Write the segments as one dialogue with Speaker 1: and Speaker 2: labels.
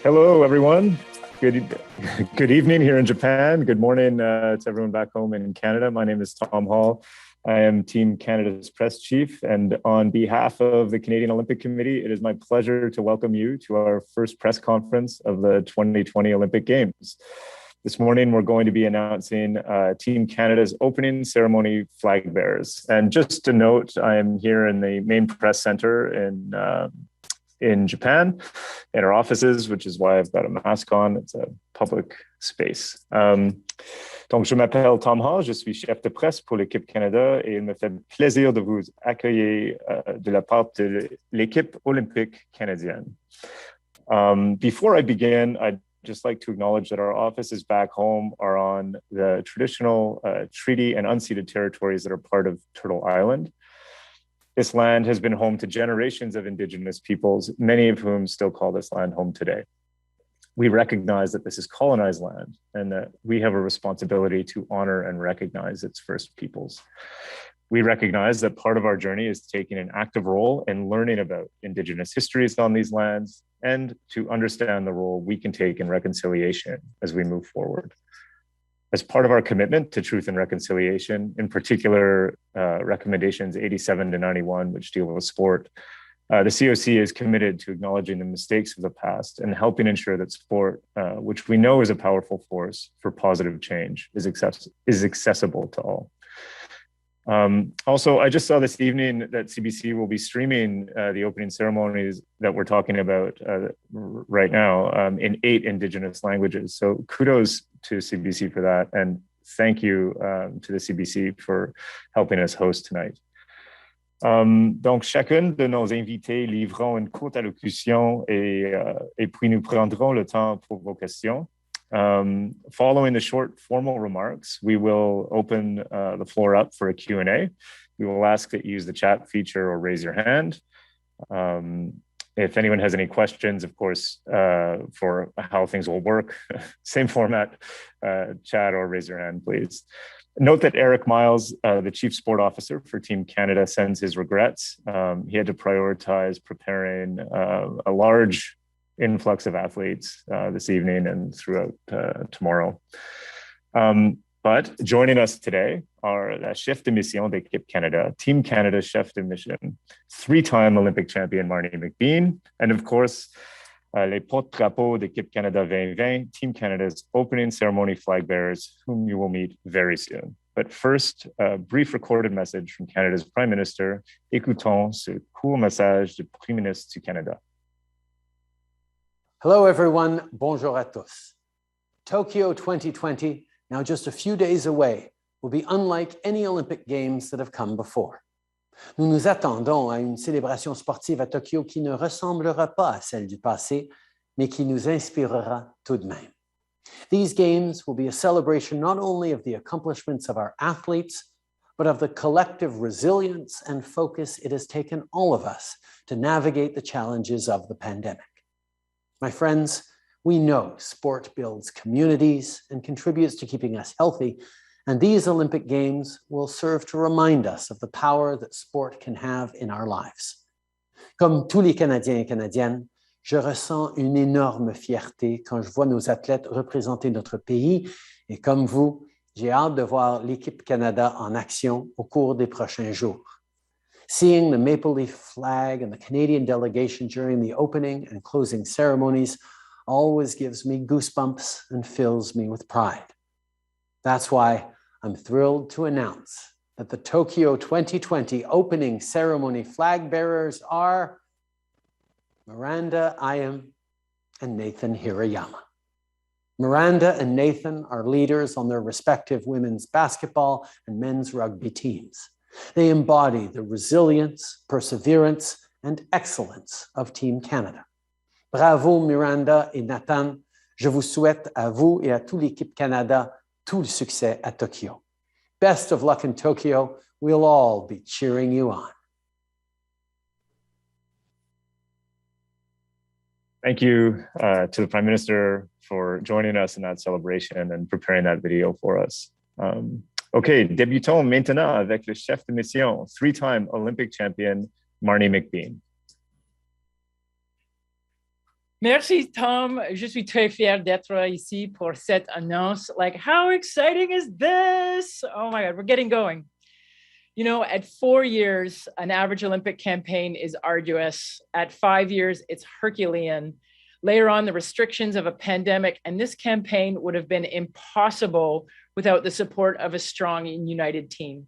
Speaker 1: Hello, everyone. Good evening here in Japan. Good morning to everyone back home in Canada. My name is Tom Hall. I am Team Canada's press chief, and on behalf of the Canadian Olympic Committee, it is my pleasure to welcome you to our first press conference of the 2020 Olympic Games. This morning, we're going to be announcing Team Canada's opening ceremony flag bearers. And just to note, I am here in the main press center in Japan, in our offices, which is why I've got a mask on. It's a public space. Donc, je m'appelle Tom Hall, je suis chef de presse pour l'équipe Canada et il me fait plaisir de vous accueillir de la part de l'équipe olympique canadienne. Before I begin, I'd just like to acknowledge that our offices back home are on the traditional treaty and unceded territories that are part of Turtle Island. This land has been home to generations of Indigenous peoples, many of whom still call this land home today. We recognize that this is colonized land and that we have a responsibility to honor and recognize its first peoples. We recognize that part of our journey is taking an active role in learning about Indigenous histories on these lands and to understand the role we can take in reconciliation as we move forward. As part of our commitment to truth and reconciliation, in particular, recommendations 87 to 91, which deal with sport, the COC is committed to acknowledging the mistakes of the past and helping ensure that sport, which we know is a powerful force for positive change, is accessible to all. Also, I just saw this evening that CBC will be streaming the opening ceremonies that we're talking about right now in 8 Indigenous languages. So kudos to CBC for that. And thank you to the CBC for helping us host tonight. Donc, chacun de nos invités livreront une courte allocution et puis nous prendrons le temps pour vos questions. Following the short formal remarks, we will open the floor up for a Q&A. We will ask that you use the chat feature or raise your hand. If anyone has any questions, of course, for how things will work, same format, chat or raise your hand, please. Note that Eric Miles, the Chief Sport Officer for Team Canada, sends his regrets. He had to prioritize preparing a large influx of athletes this evening and throughout tomorrow. But joining us today are la chef de mission d'équipe Canada, Team Canada chef de mission, 3-time Olympic champion Marnie McBean, and of course, les porte-drapeaux d'équipe Canada 2020, Team Canada's opening ceremony flag bearers, whom you will meet very soon. But first, a brief recorded message from Canada's Prime Minister. Écoutons ce court message du Premier ministre du Canada.
Speaker 2: Hello, everyone. Bonjour à tous. Tokyo 2020, now just a few days away, will be unlike any Olympic Games that have come before. Nous nous attendons à une célébration sportive à Tokyo qui ne ressemblera pas à celle du passé, mais qui nous inspirera tout de même. These Games will be a celebration not only of the accomplishments of our athletes, but of the collective resilience and focus it has taken all of us to navigate the challenges of the pandemic. My friends, we know sport builds communities and contributes to keeping us healthy, and these Olympic Games will serve to remind us of the power that sport can have in our lives. Comme tous les Canadiens et Canadiennes, je ressens une énorme fierté quand je vois nos athlètes représenter notre pays, et comme vous, j'ai hâte de voir l'équipe Canada en action au cours des prochains jours. Seeing the maple leaf flag and the Canadian delegation during the opening and closing ceremonies always gives me goosebumps and fills me with pride. That's why I'm thrilled to announce that the Tokyo 2020 opening ceremony flag bearers are Miranda Ayam and Nathan Hirayama. Miranda and Nathan are leaders on their respective women's basketball and men's rugby teams. They embody the resilience, perseverance, and excellence of Team Canada. Bravo Miranda et Nathan. Je vous souhaite à vous et à toute l'équipe Canada tout le succès à Tokyo. Best of luck in Tokyo. We'll all be cheering you on.
Speaker 1: Thank you to the Prime Minister for joining us in that celebration and preparing that video for us. OK, débutons maintenant avec le chef de mission, 3-time Olympic champion, Marnie McBean.
Speaker 3: Merci, Tom. Je suis très fier d'être ici pour cette annonce. Like, how exciting is this? Oh my God, we're getting going. You know, at 4 years, an average Olympic campaign is arduous. At 5 years, it's Herculean. Later on, the restrictions of a pandemic, and this campaign would have been impossible without the support of a strong and united team.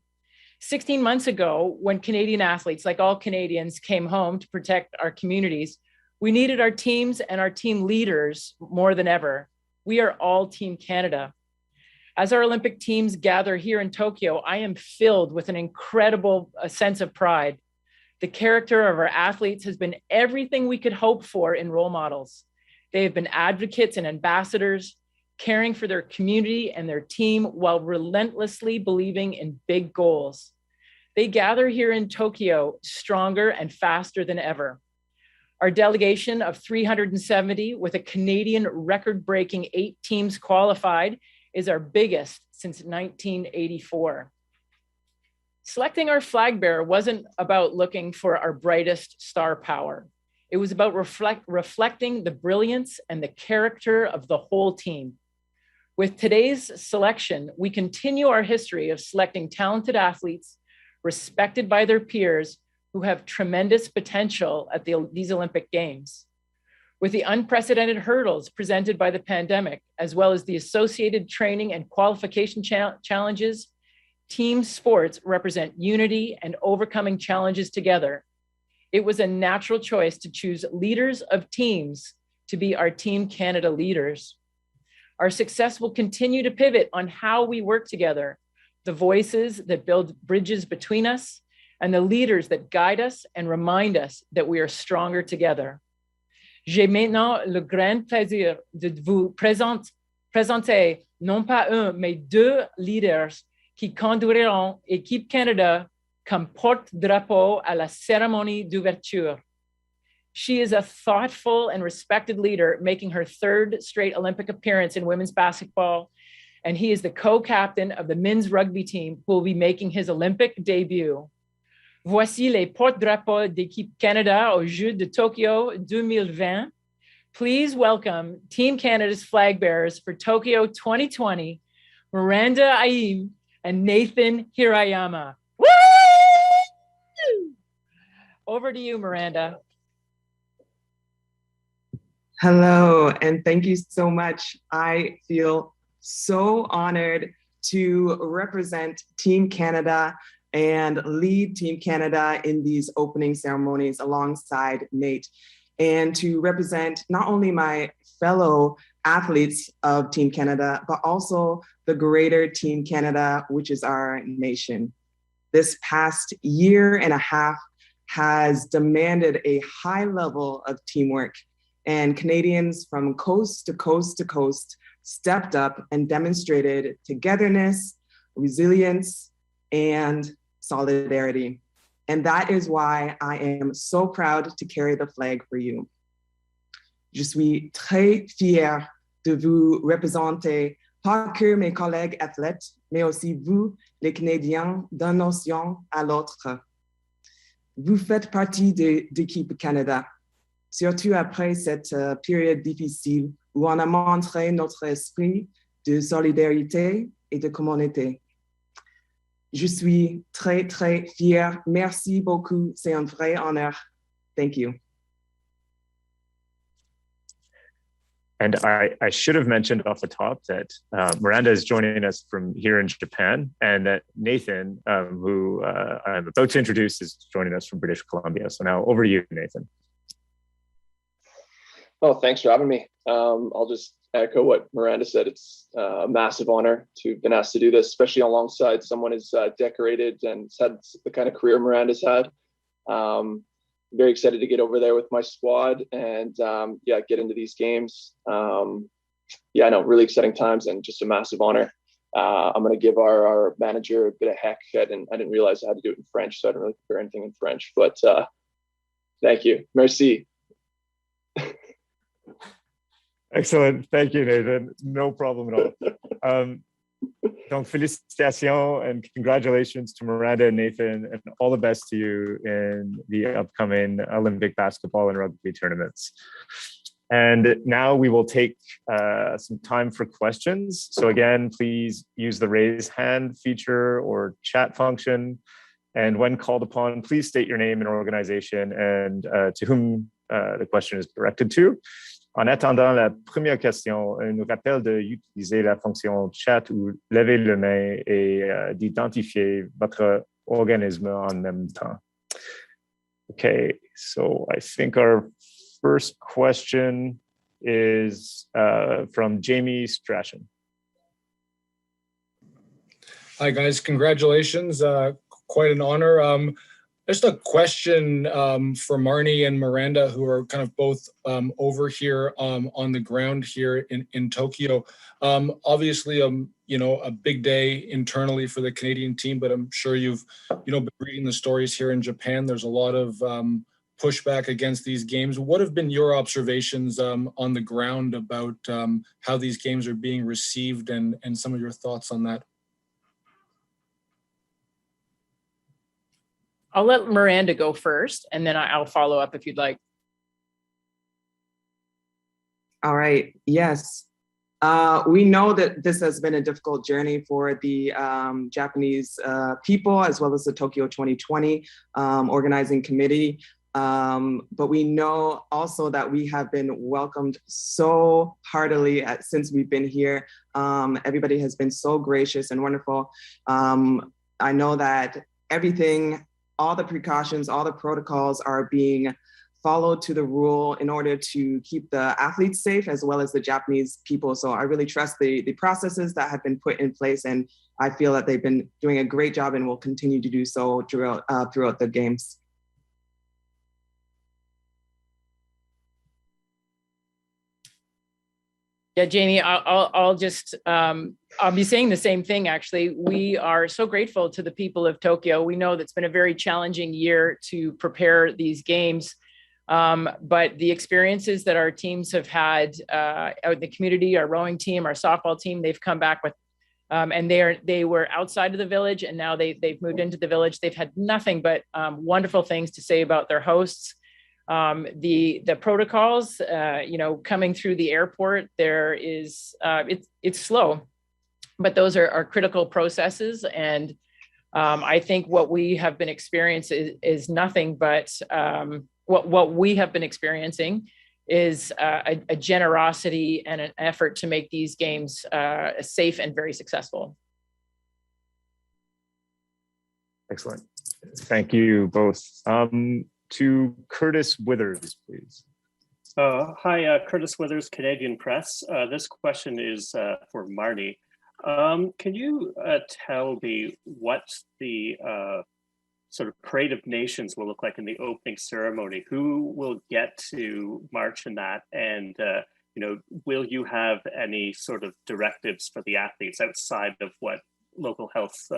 Speaker 3: 16 months ago, when Canadian athletes, like all Canadians, came home to protect our communities, we needed our teams and our team leaders more than ever. We are all Team Canada. As our Olympic teams gather here in Tokyo, I am filled with an incredible sense of pride. The character of our athletes has been everything we could hope for in role models. They have been advocates and ambassadors, caring for their community and their team while relentlessly believing in big goals. They gather here in Tokyo stronger and faster than ever. Our delegation of 370 with a Canadian record-breaking 8 teams qualified is our biggest since 1984. Selecting our flag bearer wasn't about looking for our brightest star power. It was about reflecting the brilliance and the character of the whole team. With today's selection, we continue our history of selecting talented athletes respected by their peers who have tremendous potential at these Olympic Games. With the unprecedented hurdles presented by the pandemic, as well as the associated training and qualification challenges, team sports represent unity and overcoming challenges together. It was a natural choice to choose leaders of teams to be our Team Canada leaders. Our success will continue to pivot on how we work together, the voices that build bridges between us, and the leaders that guide us and remind us that we are stronger together. J'ai maintenant le grand plaisir de vous présenter non pas un, mais 2 leaders qui conduiront Équipe Canada comme porte-drapeau à la cérémonie d'ouverture. She is a thoughtful and respected leader, making her 3rd straight Olympic appearance in women's basketball, and he is the co-captain of the men's rugby team who will be making his Olympic debut. Voici les porte-drapeaux d'Équipe Canada aux Jeux de Tokyo 2020. Please welcome Team Canada's flag bearers for Tokyo 2020, Miranda Aim and Nathan Hirayama. Woo! Over to you, Miranda.
Speaker 4: Hello, and thank you so much. I feel so honored to represent Team Canada and lead Team Canada in these opening ceremonies alongside Nate, and to represent not only my fellow athletes of Team Canada, but also the greater Team Canada, which is our nation. This past year and a half has demanded a high level of teamwork, and Canadians from coast to coast to coast stepped up and demonstrated togetherness, resilience, and solidarity. And that is why I am so proud to carry the flag for you. Je suis très fière de vous représenter, pas que mes collègues athlètes, mais aussi vous, les Canadiens, d'un nation à l'autre. Vous faites partie d'équipe Canada, surtout après cette période difficile où on a montré notre esprit de solidarité et de communauté. Je suis très, très fière. Merci beaucoup. C'est un vrai honneur. Thank you.
Speaker 1: And I should have mentioned off the top that Miranda is joining us from here in Japan, and that Nathan, who I'm about to introduce, is joining us from British Columbia. So now over to you, Nathan.
Speaker 5: Oh, thanks for having me. I'll just echo what Miranda said. It's a massive honor to have been asked to do this, especially alongside someone as decorated and has had the kind of career Miranda's had. Very excited to get over there with my squad and get into these games. Really exciting times and just a massive honor. I'm going to give our manager a bit of heck. I didn't realize I had to do it in French, so I didn't really prepare anything in French, but thank you. Merci.
Speaker 1: Excellent. Thank you, Nathan. No problem at all. Donc, félicitations and congratulations to Miranda and Nathan, and all the best to you in the upcoming Olympic basketball and rugby tournaments. And now we will take some time for questions. So again, please use the raise hand feature or chat function. And when called upon, please state your name and organization and to whom the question is directed to. En attendant la première question, un rappel d'utiliser la fonction chat ou lever le main et d'identifier votre organisme en même temps. Okay, so I think our first question is from Jamie Strachan.
Speaker 6: Hi guys, congratulations. Quite an honor. Just a question for Marnie and Miranda, who are kind of both over here on the ground here in Tokyo. Obviously, a big day internally for the Canadian team, but I'm sure you've been reading the stories here in Japan. There's a lot of pushback against these games. What have been your observations on the ground about how these games are being received and some of your thoughts on that?
Speaker 3: I'll let Miranda go first, and then I'll follow up if you'd like.
Speaker 4: All right. Yes. We know that this has been a difficult journey for the Japanese people, as well as the Tokyo 2020 organizing committee. But we know also that we have been welcomed so heartily since we've been here. Everybody has been so gracious and wonderful. I know that all the precautions, all the protocols are being followed to the rule in order to keep the athletes safe, as well as the Japanese people. So I really trust the processes that have been put in place, and I feel that they've been doing a great job and will continue to do so throughout the games.
Speaker 3: Yeah, Jamie, I'll just, I'll be saying the same thing, actually. We are so grateful to the people of Tokyo. We know that's been a very challenging year to prepare these games, but the experiences that our teams have had out in the community, our rowing team, our softball team, they've come back with, and they were outside of the village, and now they've moved into the village. They've had nothing but wonderful things to say about their hosts. The protocols, coming through the airport, there is, it's slow, but those are critical processes. And I think what we have been experiencing is nothing but, what we have been experiencing is a generosity and an effort to make these games safe and very successful.
Speaker 1: Excellent. Thank you both. To Curtis Withers, please.
Speaker 7: Hi, Curtis Withers, Canadian Press. This question is for Marnie. Can you tell me what the sort of parade of nations will look like in the opening ceremony? Who will get to march in that? And will you have any sort of directives for the athletes outside of what local health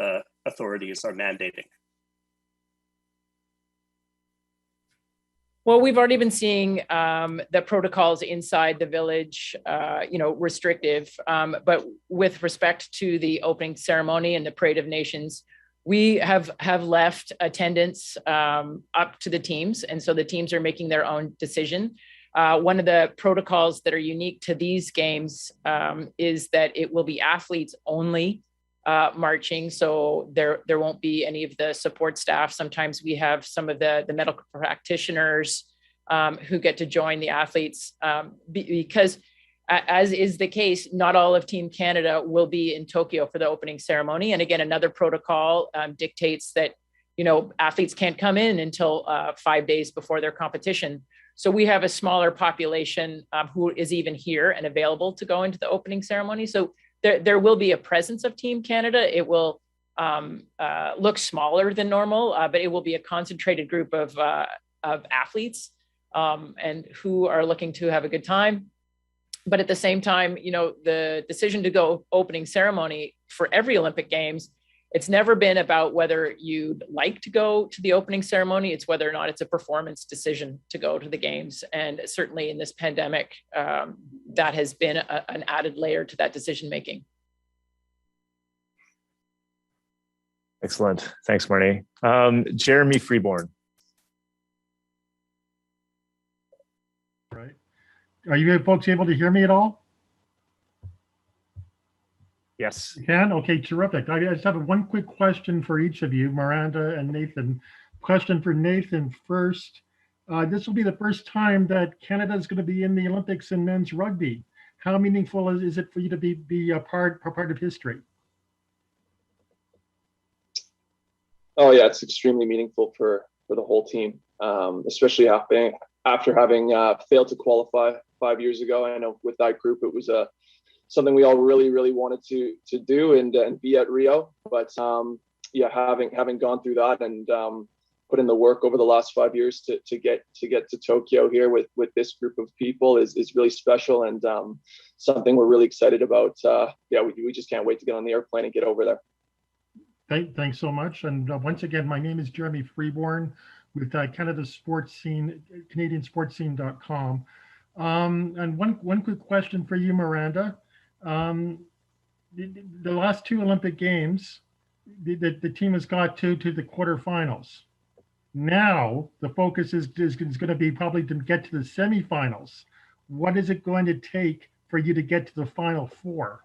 Speaker 7: authorities are mandating?
Speaker 3: Well, we've already been seeing the protocols inside the village, restrictive. But with respect to the opening ceremony and the Parade of Nations, we have left attendance up to the teams. And so the teams are making their own decision. One of the protocols that are unique to these games is that it will be athletes only marching. So there won't be any of the support staff. Sometimes we have some of the medical practitioners who get to join the athletes because, as is the case, not all of Team Canada will be in Tokyo for the opening ceremony. And again, another protocol dictates that, athletes can't come in until 5 days before their competition. So we have a smaller population who is even here and available to go into the opening ceremony. So there will be a presence of Team Canada. It will look smaller than normal, but it will be a concentrated group of athletes and who are looking to have a good time. But at the same time, the decision to go opening ceremony for every Olympic Games, it's never been about whether you'd like to go to the opening ceremony. It's whether or not it's a performance decision to go to the games. And certainly in this pandemic, that has been an added layer to that decision-making.
Speaker 1: Excellent. Thanks, Marnie. Jeremy Freeborn.
Speaker 8: Right. Are you folks able to hear me at all?
Speaker 1: Yes.
Speaker 8: You can? Okay, terrific. I just have one quick question for each of you, Miranda and Nathan. Question for Nathan first. This will be the first time that Canada is going to be in the Olympics in men's rugby. How meaningful is it for you to be a part of history?
Speaker 5: Oh yeah, it's extremely meaningful for the whole team, especially after having failed to qualify 5 years ago. I know with that group, it was something we all really wanted to do and be at Rio. But yeah, having gone through that and put in the work over the last 5 years to get to Tokyo here with this group of people is really special and something we're really excited about. Yeah, we just can't wait to get on the airplane and get over there.
Speaker 8: Thanks so much. And once again, my name is Jeremy Freeborn with Canada's Sports Scene, CanadianSportsScene.com. And one quick question for you, Miranda. The last two Olympic Games, the team has got to the quarterfinals. Now the focus is going to be probably to get to the semifinals. What is it going to take for you to get to the Final Four?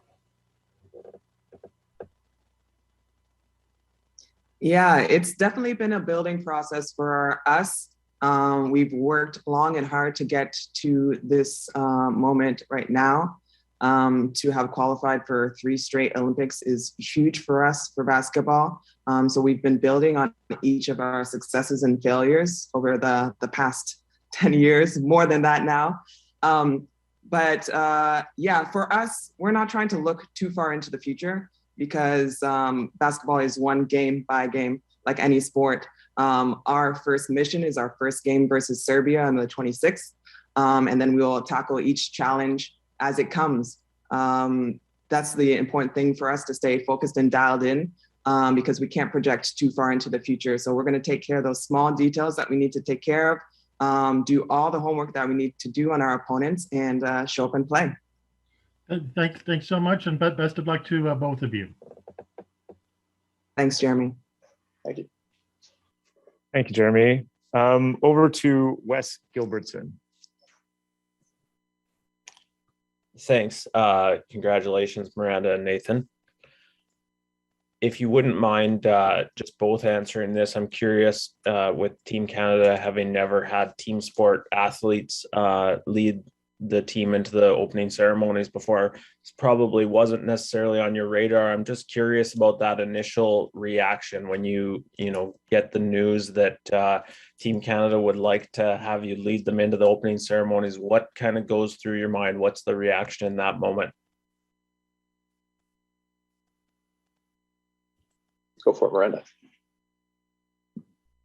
Speaker 4: Yeah, it's definitely been a building process for us. We've worked long and hard to get to this moment right now. To have qualified for 3 straight Olympics is huge for us for basketball. So we've been building on each of our successes and failures over the past 10 years, more than that now. But yeah, for us, we're not trying to look too far into the future because basketball is one game by game, like any sport. Our first mission is our first game versus Serbia on the 26th. And then we will tackle each challenge as it comes. That's the important thing for us to stay focused and dialed in because we can't project too far into the future. So we're going to take care of those small details that we need to take care of, do all the homework that we need to do on our opponents and show up and play.
Speaker 8: Thanks so much, and best of luck to both of you.
Speaker 4: Thanks, Jeremy.
Speaker 5: Thank you.
Speaker 1: Thank you, Jeremy. Over to Wes Gilbertson.
Speaker 9: Thanks. Congratulations, Miranda and Nathan. If you wouldn't mind just both answering this, I'm curious, with Team Canada having never had team sport athletes lead the team into the opening ceremonies before, this probably wasn't necessarily on your radar. I'm just curious about that initial reaction when you get the news that Team Canada would like to have you lead them into the opening ceremonies. What kind of goes through your mind? What's the reaction in that moment?
Speaker 5: Go for it, Miranda.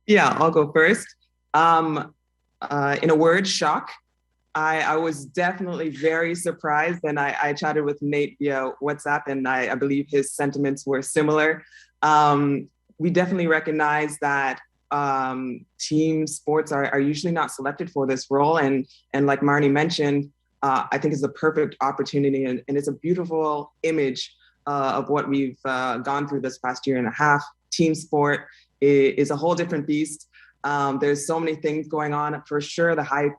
Speaker 4: Yeah, I'll go first. In a word, shock. I was definitely very surprised, and I chatted with Nate via WhatsApp, and I believe his sentiments were similar. We definitely recognize that team sports are usually not selected for this role, and like Marnie mentioned, I think it's a perfect opportunity, and it's a beautiful image of what we've gone through this past year and a half. Team sport is a whole different beast. There's so many things going on, for sure, the high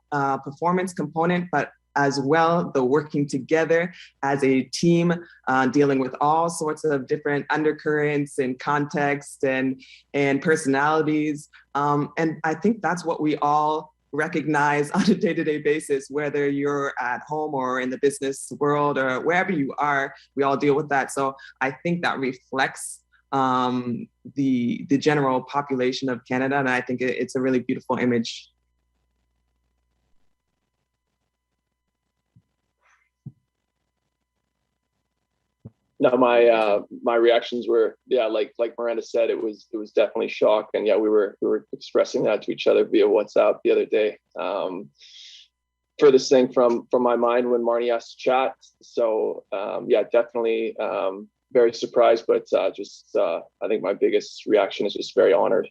Speaker 4: performance component, but as well, the working together as a team, dealing with all sorts of different undercurrents and context and personalities. And I think that's what we all recognize on a day-to-day basis, whether you're at home or in the business world or wherever you are, we all deal with that. So I think that reflects the general population of Canada, and I think it's a really beautiful image.
Speaker 5: No, my reactions were, yeah, like Miranda said, it was definitely shock, and yeah, we were expressing that to each other via WhatsApp the other day. Furthest thing from my mind when Marnie asked to chat. So yeah, definitely very surprised, but just I think my biggest reaction is just very honored.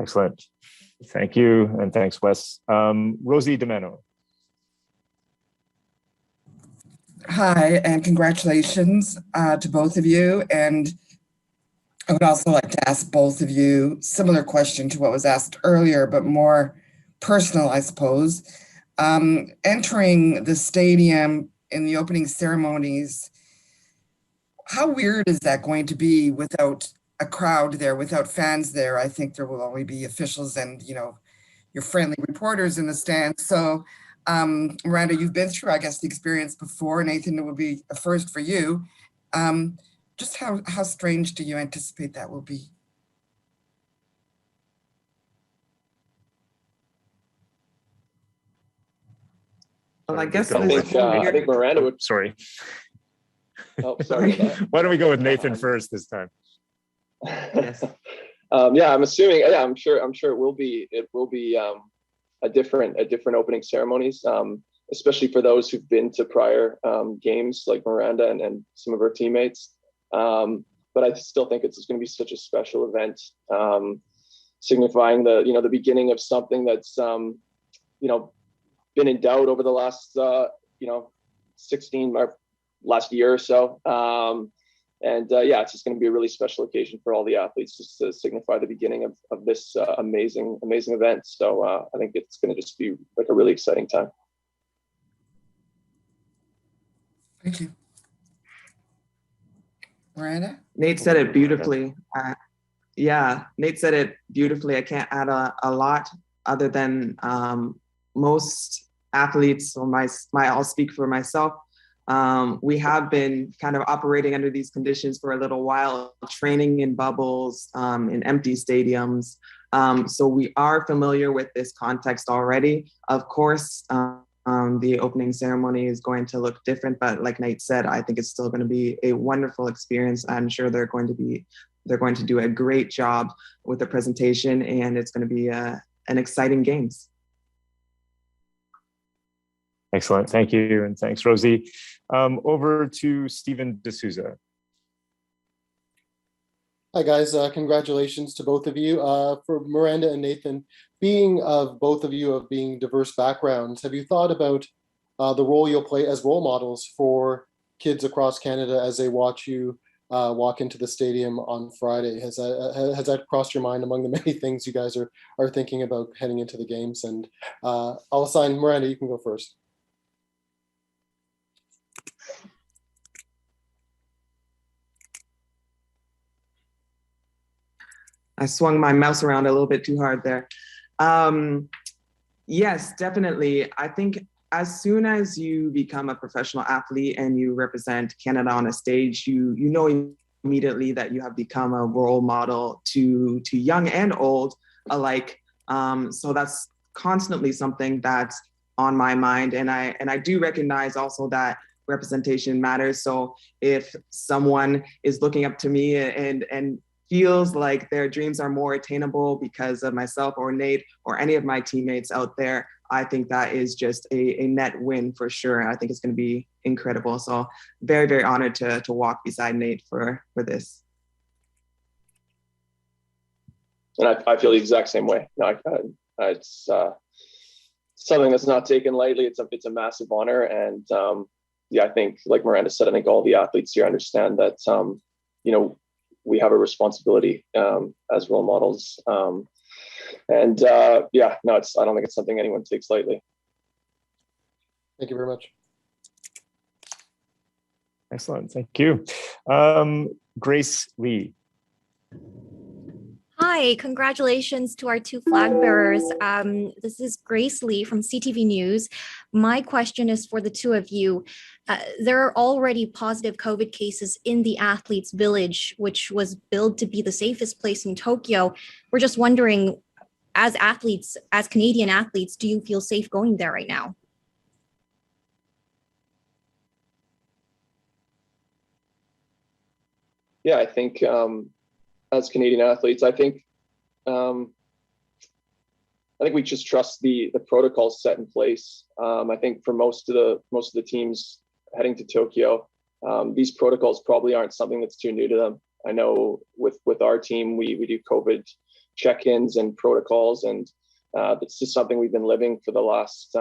Speaker 1: Excellent. Thank you, and thanks, Wes. Rosie Domeno.
Speaker 10: Hi, and congratulations to both of you. And I would also like to ask both of you similar question to what was asked earlier, but more personal, I suppose. Entering the stadium in the opening ceremonies, how weird is that going to be without a crowd there, without fans there? I think there will only be officials and, your friendly reporters in the stands. So, Miranda, you've been through, I guess, the experience before. Nathan, it will be a first for you. Just how strange do you anticipate that will be?
Speaker 4: Well, I guess
Speaker 5: I think Miranda would.
Speaker 1: Sorry.
Speaker 5: Oh, sorry about that.
Speaker 1: Why don't we go with Nathan first this time?
Speaker 4: Yes.
Speaker 5: Yeah, I'm assuming. Yeah, I'm sure it will be. It will be a different opening ceremonies, especially for those who've been to prior games like Miranda and some of her teammates. But I still think it's going to be such a special event, signifying the beginning of something that's been in doubt over the last 16 or last year or so. Yeah, it's just going to be a really special occasion for all the athletes, just to signify the beginning of this amazing event. So I think it's going to just be like a really exciting time.
Speaker 10: Thank you. Miranda?
Speaker 4: Nate said it beautifully. Nate said it beautifully. I can't add a lot other than most athletes, or I'll speak for myself. We have been kind of operating under these conditions for a little while, training in bubbles, in empty stadiums. So we are familiar with this context already. Of course, the opening ceremony is going to look different, but like Nate said, I think it's still going to be a wonderful experience. I'm sure they're going to do a great job with the presentation, and it's going to be an exciting games.
Speaker 1: Excellent. Thank you. And thanks, Rosie. Over to Stephen D'Souza.
Speaker 11: Hi, guys. Congratulations to both of you. For Miranda and Nathan, being of both of you of being diverse backgrounds, have you thought about the role you'll play as role models for kids across Canada as they watch you walk into the stadium on Friday? Has that crossed your mind among the many things you guys are thinking about heading into the games? And I'll assign Miranda, you can go first.
Speaker 4: I swung my mouse around a little bit too hard there. Yes, definitely. I think as soon as you become a professional athlete and you represent Canada on a stage, you know immediately that you have become a role model to young and old alike. So that's constantly something that's on my mind. And I do recognize also that representation matters. So if someone is looking up to me and feels like their dreams are more attainable because of myself or Nate or any of my teammates out there, I think that is just a net win for sure. I think it's going to be incredible. So very, very honored to walk beside Nate for this.
Speaker 5: And I feel the exact same way. No, it's something that's not taken lightly. It's a massive honor. And I think, like Miranda said, I think all the athletes here understand that, we have a responsibility as role models. I don't think it's something anyone takes lightly.
Speaker 11: Thank you very much.
Speaker 1: Excellent. Thank you. Grace Lee.
Speaker 12: Hi, congratulations to our two flag bearers. This is Grace Lee from CTV News. My question is for the two of you. There are already positive COVID cases in the Athletes Village, which was billed to be the safest place in Tokyo. We're just wondering, as athletes, as Canadian athletes, do you feel safe going there right now?
Speaker 5: Yeah, I think as Canadian athletes, I think we just trust the protocols set in place. I think for most of the teams heading to Tokyo, these protocols probably aren't something that's too new to them. I know with our team, we do COVID check-ins and protocols, and it's just something we've been living for the last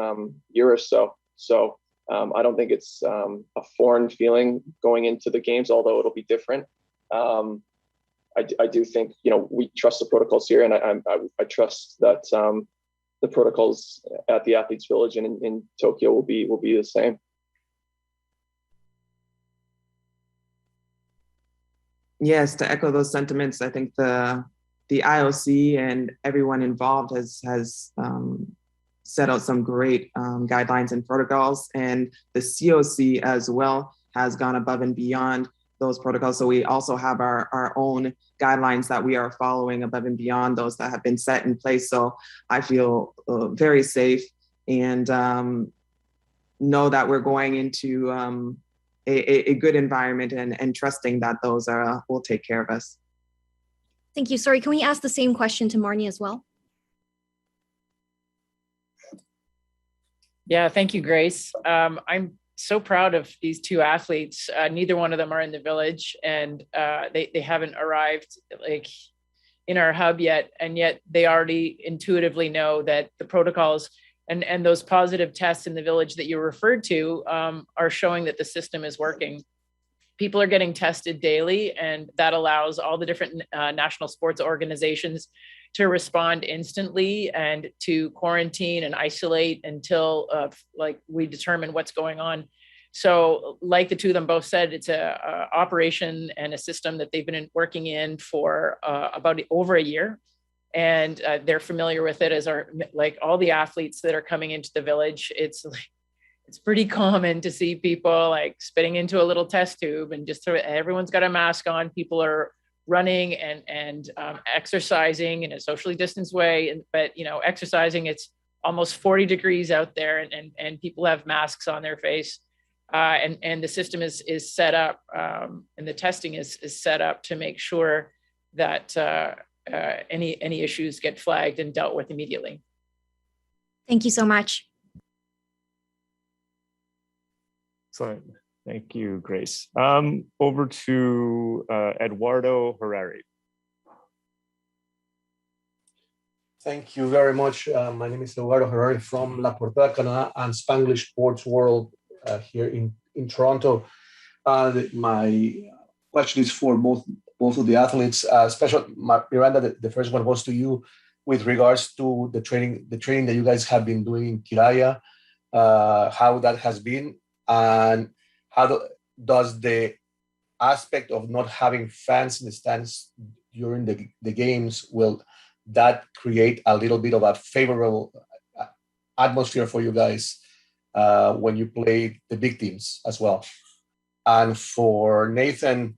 Speaker 5: year or so. So I don't think it's a foreign feeling going into the games, although it'll be different. I do think we trust the protocols here, and I trust that the protocols at the Athletes Village and in Tokyo will be the same.
Speaker 4: Yes, to echo those sentiments, I think the IOC and everyone involved has set out some great guidelines and protocols, and the COC as well has gone above and beyond those protocols. So we also have our own guidelines that we are following above and beyond those that have been set in place. So I feel very safe and know that we're going into a good environment and trusting that those will take care of us.
Speaker 12: Thank you. Sorry, can we ask the same question to Marnie as well?
Speaker 3: Yeah, thank you, Grace. I'm so proud of these two athletes. Neither one of them are in the village, and they haven't arrived like in our hub yet, and yet they already intuitively know that the protocols and those positive tests in the village that you referred to are showing that the system is working. People are getting tested daily, and that allows all the different national sports organizations to respond instantly and to quarantine and isolate until like we determine what's going on. So like the two of them both said, it's a operation and a system that they've been working in for about over a year. And they're familiar with it, as are like all the athletes that are coming into the village. It's pretty common to see people like spitting into a little test tube, and just everyone's got a mask on. People are running and exercising in a socially distanced way. But exercising, it's almost 40 degrees out there, and people have masks on their face. And the system is set up, and the testing is set up to make sure that any issues get flagged and dealt with immediately.
Speaker 12: Thank you so much.
Speaker 1: Excellent. Thank you, Grace. Over to Eduardo Harari.
Speaker 13: Thank you very much. My name is Eduardo Harari from La Portada, Canada, and Spanglish Sports World here in Toronto. My question is for both of the athletes, especially Miranda. The first one goes to you with regards to the training that you guys have been doing in Kiraya, how that has been, and how does the aspect of not having fans in the stands during the games, will that create a little bit of a favorable atmosphere for you guys when you play the big teams as well? And for Nathan,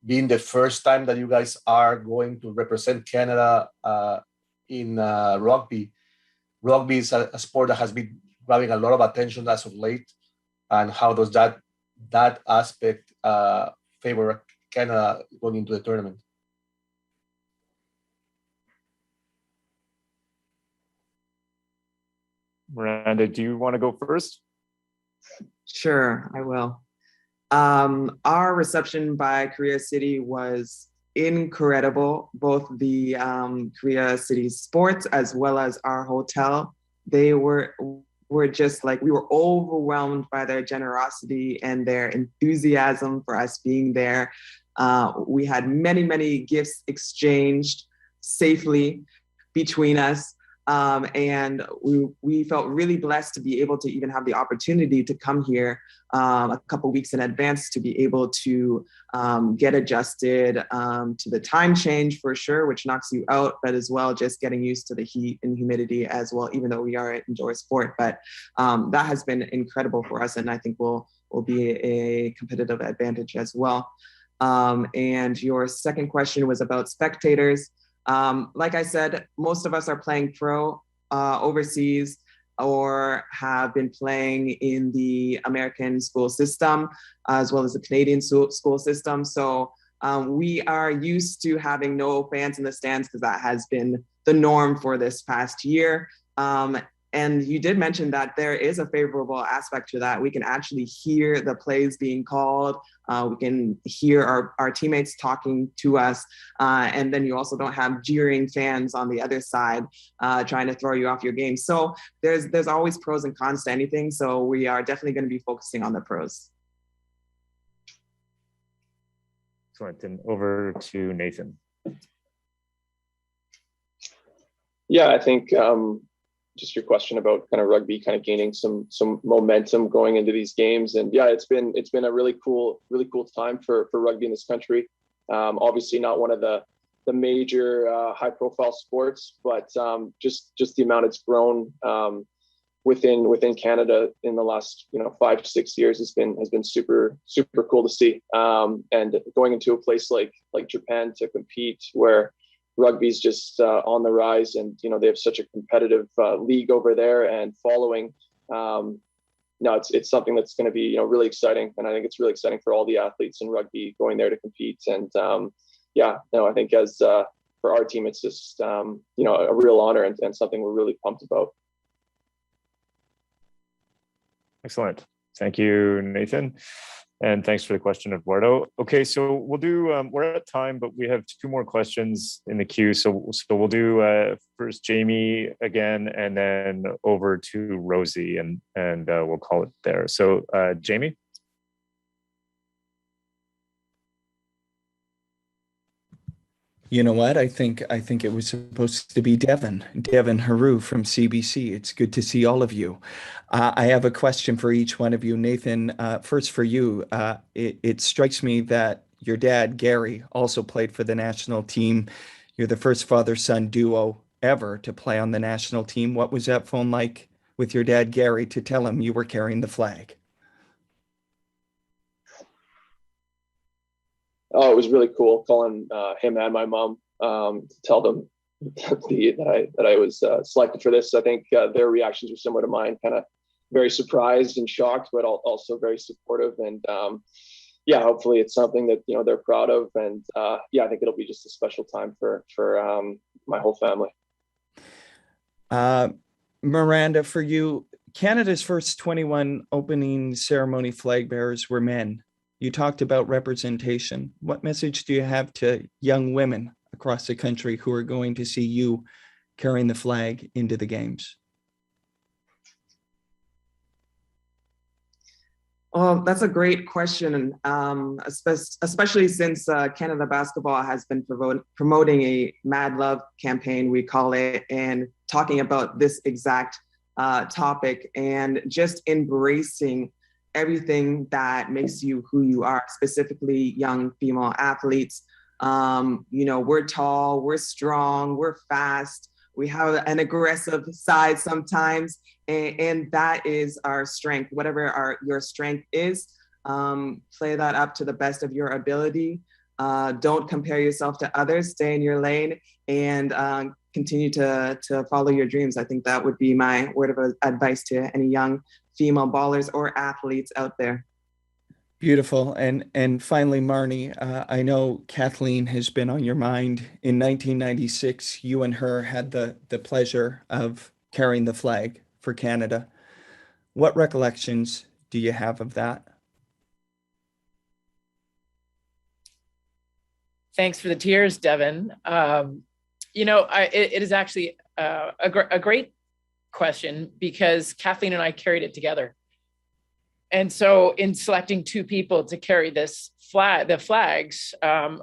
Speaker 13: being the first time that you guys are going to represent Canada in rugby is a sport that has been grabbing a lot of attention as of late. And how does that aspect favor Canada going into the tournament?
Speaker 1: Miranda, do you want to go first?
Speaker 4: Sure, I will. Our reception by Korea City was incredible. Both the Korea City sports as well as our hotel, they were just like, we were overwhelmed by their generosity and their enthusiasm for us being there. We had many gifts exchanged safely between us. And we felt really blessed to be able to even have the opportunity to come here a couple of weeks in advance to be able to get adjusted to the time change for sure, which knocks you out, but as well just getting used to the heat and humidity as well, even though we are an indoor sport. But that has been incredible for us, and I think will be a competitive advantage as well. And your second question was about spectators. Like I said, most of us are playing pro overseas or have been playing in the American school system as well as the Canadian school system. So we are used to having no fans in the stands because that has been the norm for this past year. And you did mention that there is a favorable aspect to that. We can actually hear the plays being called. We can hear our teammates talking to us. And then you also don't have jeering fans on the other side trying to throw you off your game. So there's always pros and cons to anything. So we are definitely going to be focusing on the pros.
Speaker 1: Excellent. And over to Nathan.
Speaker 5: Yeah, I think just your question about kind of rugby kind of gaining some momentum going into these games. And yeah, it's been a really cool time for rugby in this country. Obviously not one of the major high profile sports, but just the amount it's grown within Canada in the last 5 to 6 years has been super cool to see. And going into a place like Japan to compete, where rugby's just on the rise, and they have such a competitive league over there and following. No, it's something that's going to be really exciting, and I think it's really exciting for all the athletes in rugby going there to compete. And I think as for our team, it's just a real honor and something we're really pumped about.
Speaker 1: Excellent. Thank you, Nathan. And thanks for the question, Eduardo. Okay, so we'll do, we're at time, but we have 2 more questions in the queue. So we'll do first Jamie again, and then over to Rosie, and we'll call it there. So Jamie.
Speaker 14: You know what? I think it was supposed to be Devin Haru from CBC. It's good to see all of you. I have a question for each one of you. Nathan, first for you. It strikes me that your dad, Gary, also played for the national team. You're the first father-son duo ever to play on the national team. What was that phone like with your dad, Gary, to tell him you were carrying the flag?
Speaker 5: Oh, it was really cool calling him and my mom to tell them that I was selected for this. I think their reactions were similar to mine, kind of very surprised and shocked, but also very supportive. And hopefully it's something that they're proud of. And I think it'll be just a special time for my whole family.
Speaker 14: Miranda, for you, Canada's first 21 opening ceremony flag bearers were men. You talked about representation. What message do you have to young women across the country who are going to see you carrying the flag into the games?
Speaker 4: Well, that's a great question, especially since Canada Basketball has been promoting a Mad Love campaign, we call it, and talking about this exact topic, and just embracing everything that makes you who you are, specifically young female athletes. We're tall, we're strong, we're fast, we have an aggressive side sometimes, and that is our strength. Whatever your strength is, play that up to the best of your ability. Don't compare yourself to others, stay in your lane, and continue to follow your dreams. I think that would be my word of advice to any young female ballers or athletes out there.
Speaker 14: Beautiful. And finally, Marnie, I know Kathleen has been on your mind. In 1996, you and her had the pleasure of carrying the flag for Canada. What recollections do you have of that?
Speaker 3: Thanks for the tears, Devin. It is actually a great question, because Kathleen and I carried it together. And so in selecting 2 people to carry the flags, I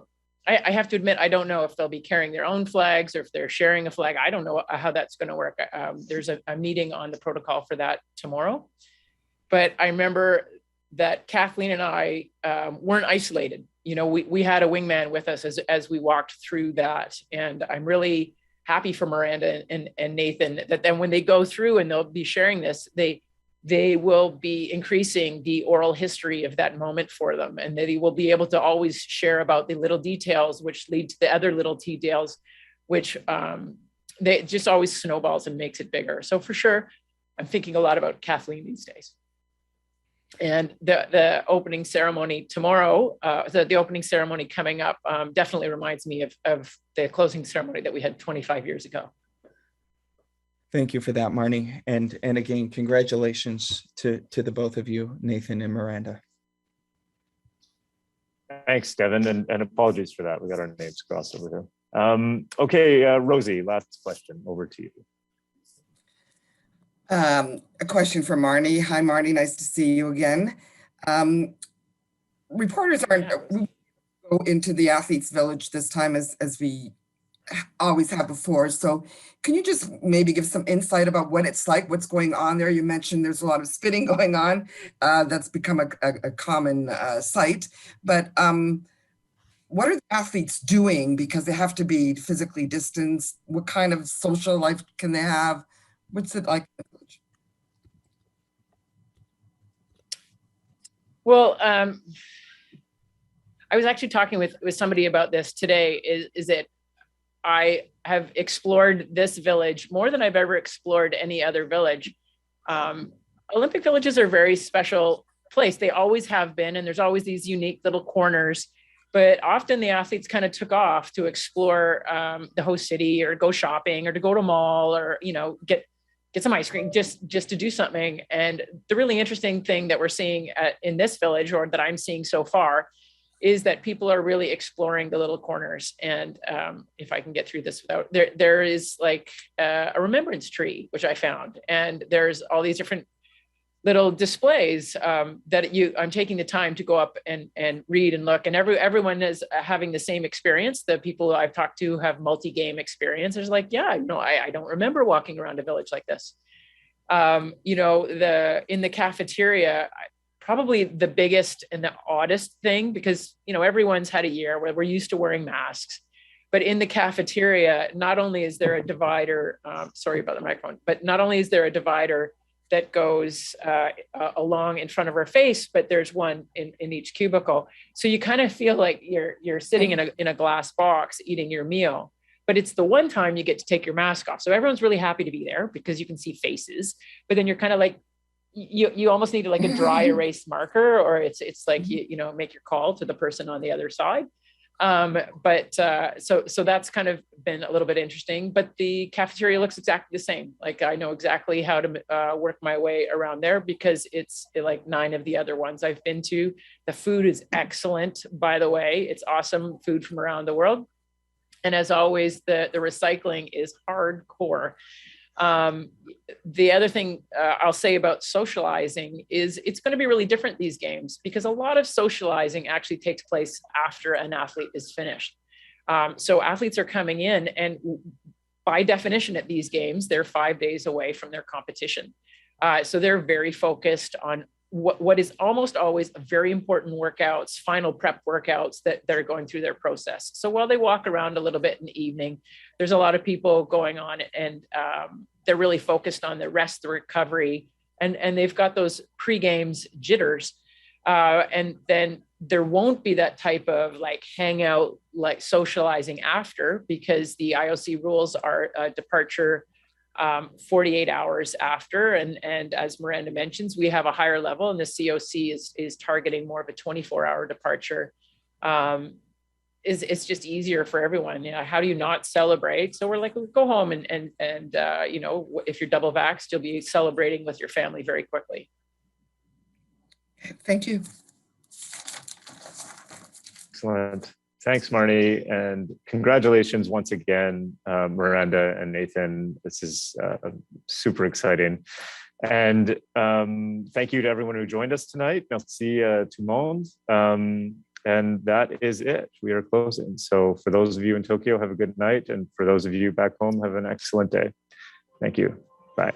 Speaker 3: have to admit, I don't know if they'll be carrying their own flags or if they're sharing a flag. I don't know how that's going to work. There's a meeting on the protocol for that tomorrow. But I remember that Kathleen and I weren't isolated. We had a wingman with us as we walked through that. And I'm really happy for Miranda and Nathan that then when they go through and they'll be sharing this, they will be increasing the oral history of that moment for them, and they will be able to always share about the little details which lead to the other little details, which they just always snowballs and makes it bigger. So for sure, I'm thinking a lot about Kathleen these days. And the opening ceremony tomorrow, the opening ceremony coming up definitely reminds me of the closing ceremony that we had 25 years ago.
Speaker 14: Thank you for that, Marnie. And again, congratulations to the both of you, Nathan and Miranda.
Speaker 1: Thanks, Devin, and apologies for that. We got our names crossed over here. Okay, Rosie, last question, over to you.
Speaker 10: A question for Marnie. Hi, Marnie, nice to see you again. Reporters aren't go into the athletes' village this time as we always have before. So can you just maybe give some insight about what it's like, what's going on there? You mentioned there's a lot of spitting going on. That's become a common sight. But what are the athletes doing, because they have to be physically distanced? What kind of social life can they have? What's it like?
Speaker 3: Well, I was actually talking with somebody about this today, is that I have explored this village more than I've ever explored any other village. Olympic villages are a very special place. They always have been, and there's always these unique little corners, but often the athletes kind of took off to explore the host city, or go shopping, or to go to a mall, or, you know, get some ice cream, just to do something. And the really interesting thing that we're seeing in this village, or that I'm seeing so far, is that people are really exploring the little corners. And if I can get through this without, there is like a remembrance tree, which I found. And there's all these different little displays that I'm taking the time to go up and read and look. And everyone is having the same experience. The people I've talked to have multi-game experience. There's like, yeah, no, I don't remember walking around a village like this. You know, in the cafeteria, probably the biggest and the oddest thing, because, you know, everyone's had a year where we're used to wearing masks, but in the cafeteria, not only is there a divider, sorry about the microphone, but not only is there a divider that goes along in front of our face, but there's one in each cubicle. So you kind of feel like you're sitting in a glass box eating your meal, but it's the one time you get to take your mask off. So everyone's really happy to be there because you can see faces, but then you're kind of like, you almost need like a dry erase marker, or it's like, you know, make your call to the person on the other side. So that's kind of been a little bit interesting, but the cafeteria looks exactly the same. Like, I know exactly how to work my way around there, because it's like 9 of the other ones I've been to. The food is excellent, by the way. It's awesome food from around the world. And as always, the recycling is hardcore. The other thing I'll say about socializing is it's going to be really different these games, because a lot of socializing actually takes place after an athlete is finished. So athletes are coming in, and by definition at these games, they're 5 days away from their competition. So they're very focused on what is almost always very important workouts, final prep workouts that they're going through their process. So while they walk around a little bit in the evening, there's a lot of people going on, and they're really focused on the rest, the recovery, and they've got those pre-games jitters. And then there won't be that type of like hangout, like socializing after, because the IOC rules are departure 48 hours after. And as Miranda mentions, we have a higher level, and the COC is targeting more of a 24-hour departure. It's just easier for everyone. You know, how do you not celebrate? So we're like, go home and you know, if you're double vaxxed, you'll be celebrating with your family very quickly.
Speaker 10: Thank you.
Speaker 1: Excellent. Thanks, Marnie, and congratulations once again, Miranda and Nathan. This is super exciting. And thank you to everyone who joined us tonight. Merci tout le monde. And that is it. We are closing. So for those of you in Tokyo, have a good night. And for those of you back home, have an excellent day. Thank you. Bye.